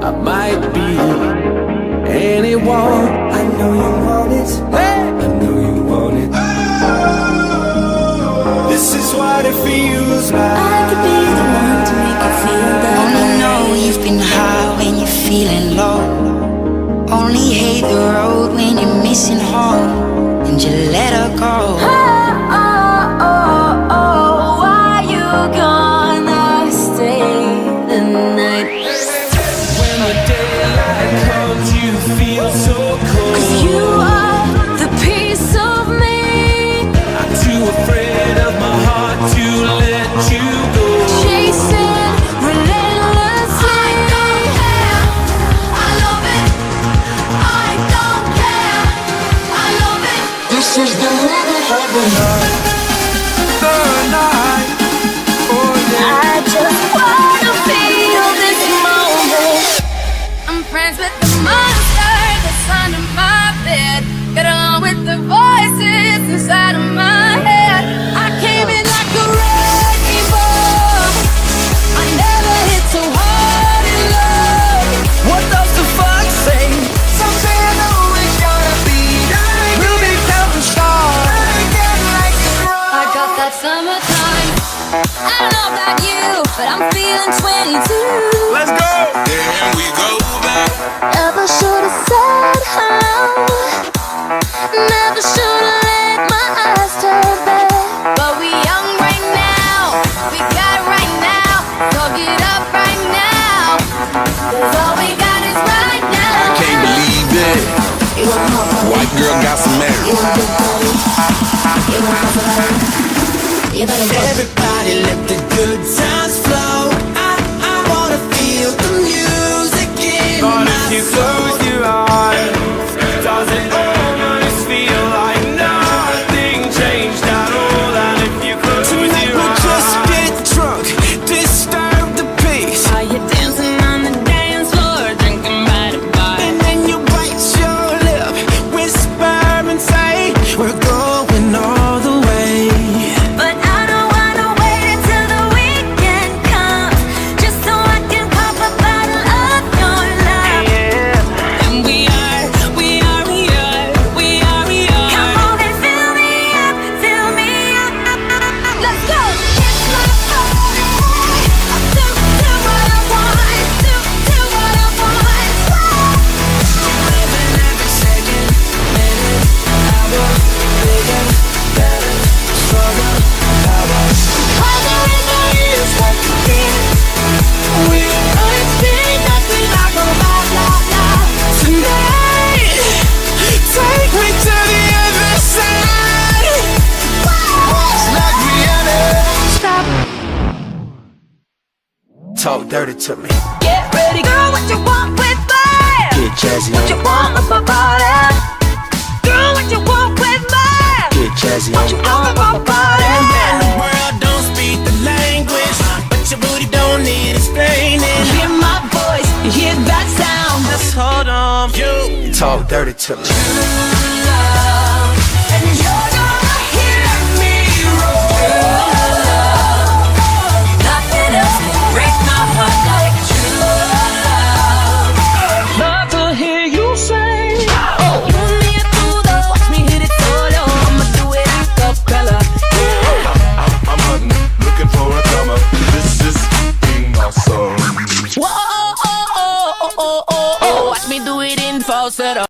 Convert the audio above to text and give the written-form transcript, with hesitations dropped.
I might be anyone. I know you want it. I know you want it. This is what it feels like. I could be the one to make you feel that. Only know you've been high when you're feeling low. Only hate the road when you're missing home, and you let her go. Why you gonna stay the night? When the daylight comes, you feel so cold. 'Cause you are the piece of me. I'm too afraid of my heart to let you go. Chasing relentlessly. I don't care. I love it. I don't care. I love it. This is the night. The night. Oh yeah. I just wanna feel this moment. I'm friends with the monster that's under my bed. Get along with the voices inside of my head. I came in like a wrecking ball. I never hit so hard in love. What does the fuck say? Someday I know it's gonna be. We'll be counting stars. I got that summertime. I don't know about you, but I'm feeling 22. Let's go. Then we go back. Never should've said hello. Never should've let my eyes turn back. But we young right now. We got it right now. Talk it up right now. 'Cause all we got is right now. I can't believe it. White girl got some married. Everybody let the good times flow. I wanna feel the music in my soul. If you close your eyes, does it almost feel like nothing changed at all? And if you close your eyes, we'll just get drunk, disturb the peace. Are you dancing on the dance floor, drinking by the bar? And then you bite your lip, whisper and say, we're going all the way. But I don't wanna wait until the weekend comes, just so I can pop a bottle of your love. And we are. Come on and fill me up. Let's go. It's my party. Do what I want. Do what I want. Living every second, minute, hour, bigger, better, stronger, power. Harder in the years what you did. We ain't been nothing like a blah. Tonight, take me to the other side. It's like Rihanna. Stop. Talk dirty to me. Get ready, girl. What you want with me? Get jazzy What you on. want with my body? Girl, what you want with me? Get jazzy What you on. want with my body? The world don't speak the language, but your booty don't need explaining. Hear my voice, you hear that sound. Just hold on, you talk dirty to me. And you're gonna hear me roar. Nothing else can break my heart like true love. Love to hear you say, You and me are through though, watch me hit it solo. I'ma do it a cappella. I'm hunting, looking for a comer. This is being awesome. Whoa, watch me do it in falsetto.